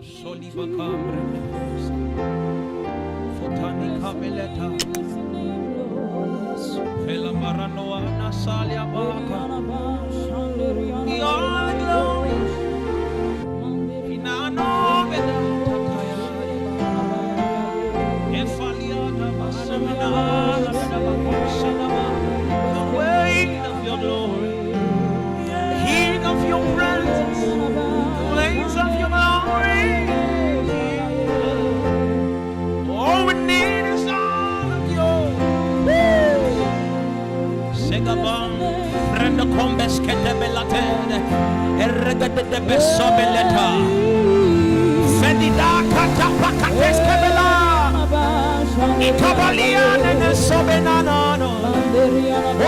Soliva Cambre, Fotani Cameleta, Vela Maranoana Salia Baka, Your glory, Inano Veda Takaya, Efaliana Masamina, the weight of your glory, the heat of your presence, the waves of your glory. All we need is all of you. Segabon, Brenda Combes Ketebelated, Erregate de Besobeleta, Fedida Catapakates Kebela, Icabalian and Sobenano,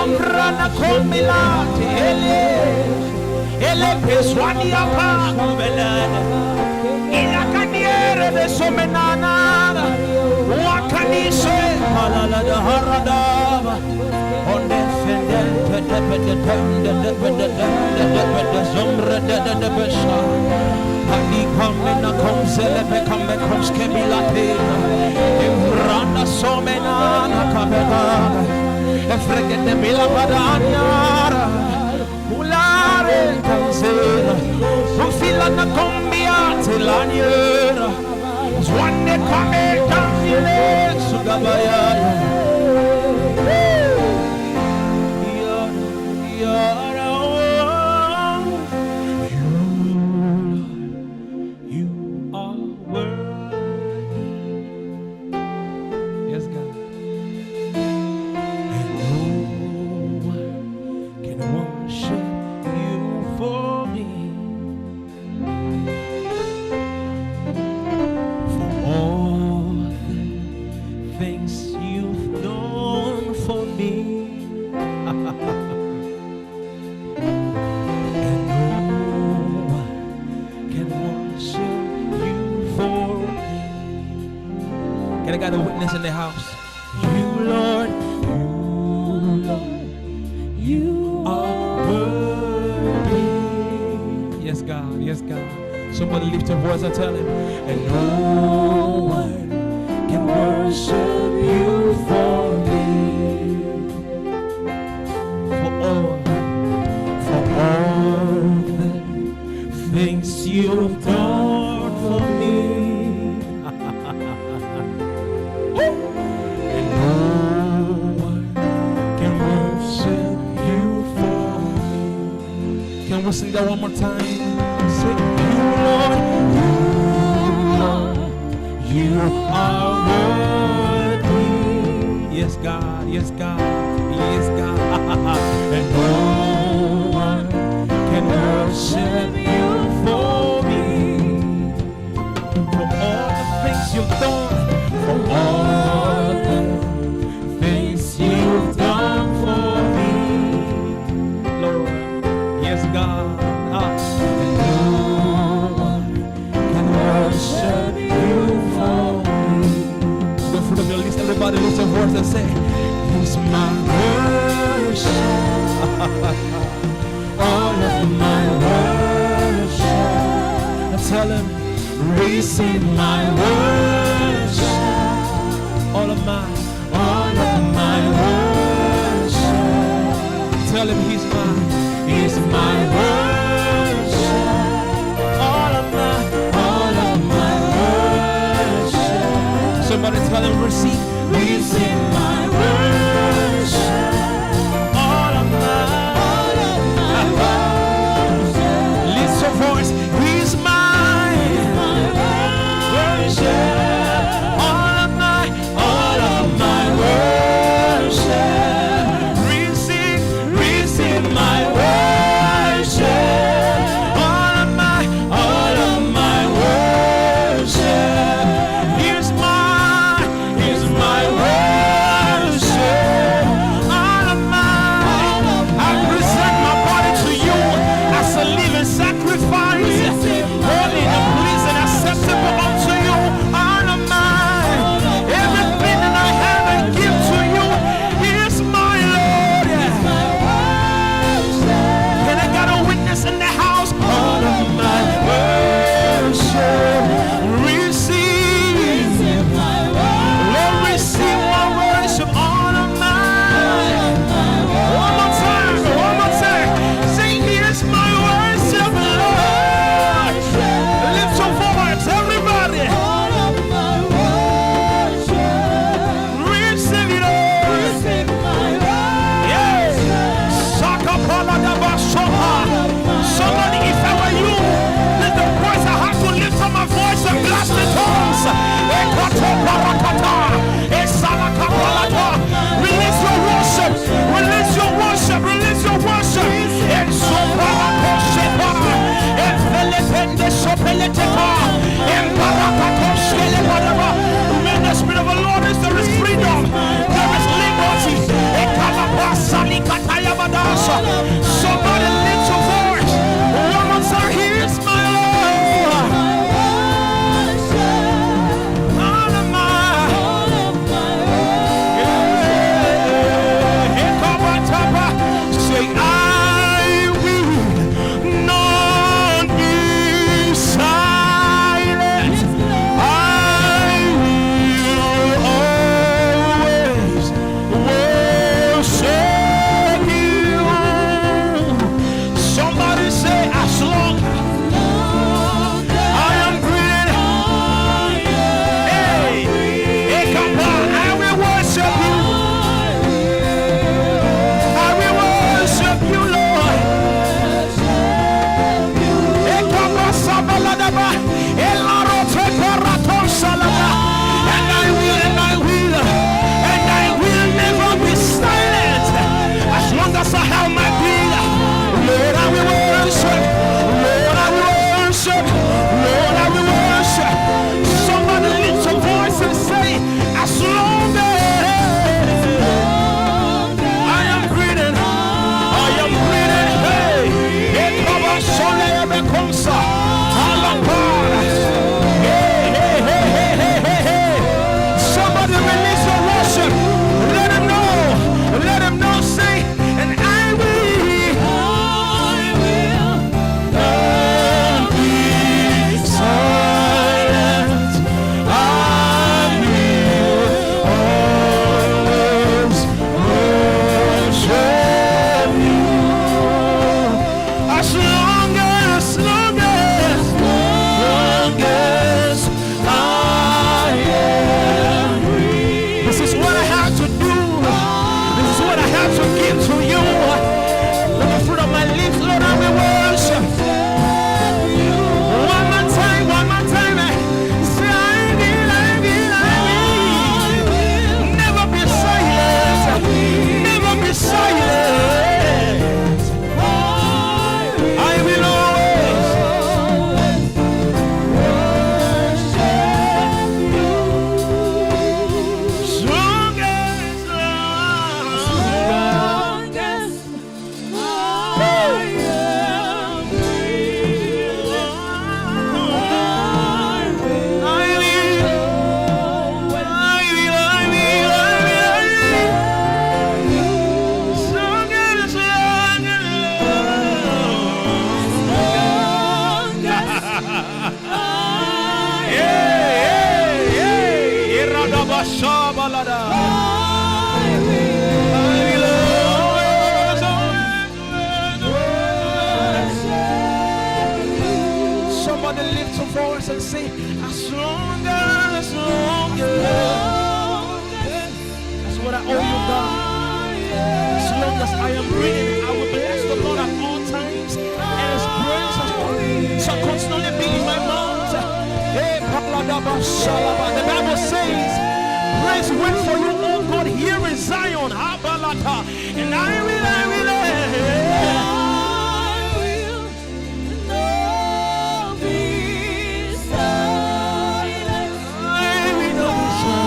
Ombrana Combilati, Ele Peswania Pambeled, Ilacaniere de Somenana, Wakanise, Malala de Haradava, on the Zombra de Besha, Hadi Comena Comsele, Become Comskemilate, Imbranda Somenana Cabela, Efrega de Milabadanyara, Ulare Tanzera, Ufilana Combiate Laniera, Swanne Kame Tanzile, Sugabaya. I got a witness in the house. You, Lord, you are worthy. Yes, God, yes, God. Somebody lift your voice and tell him, and no one can worship you for me. For all the things you've done for me. We'll sing that one more time. Say, you Lord, you are worthy. Yes, God, yes, God, yes, God. And no one can worship you for me. For all the things you've done, for all the things you've done for me. Lord, yes, God. And no one can worship you for me. Go through the list, everybody lift your voice and say, he's my worship. All of my worship. And tell him, receive my worship. All of my worship. Tell him he's mine. Is my worship, all of my worship. Somebody tell him, receive my worship, all of my worship. Lift your voice, he's mine, worship. Here's my Somebody lift your voice and say, as long as that's what I owe you, God. As long as I am breathing, I will bless the Lord at all times, and His praise shall constantly be in my mouth. The Bible says, praise wait for you, oh God, here in Zion. And I will not be silent. I will not be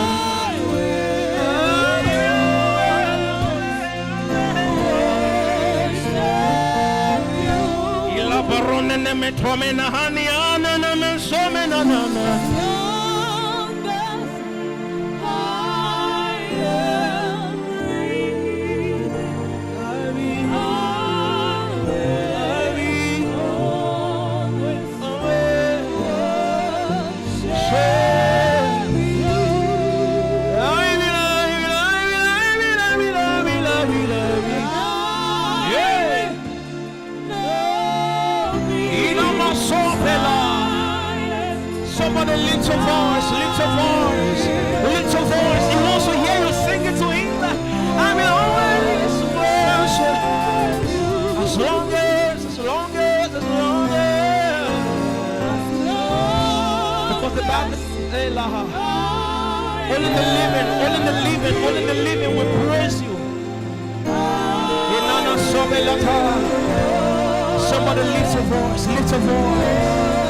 Somebody lift your voice, lift your voice, lift your voice. He wants to hear you sing it to Him. I will always worship as long as. Because the Bible says, only the living will praise you. Somebody lift your voice, lift your voice.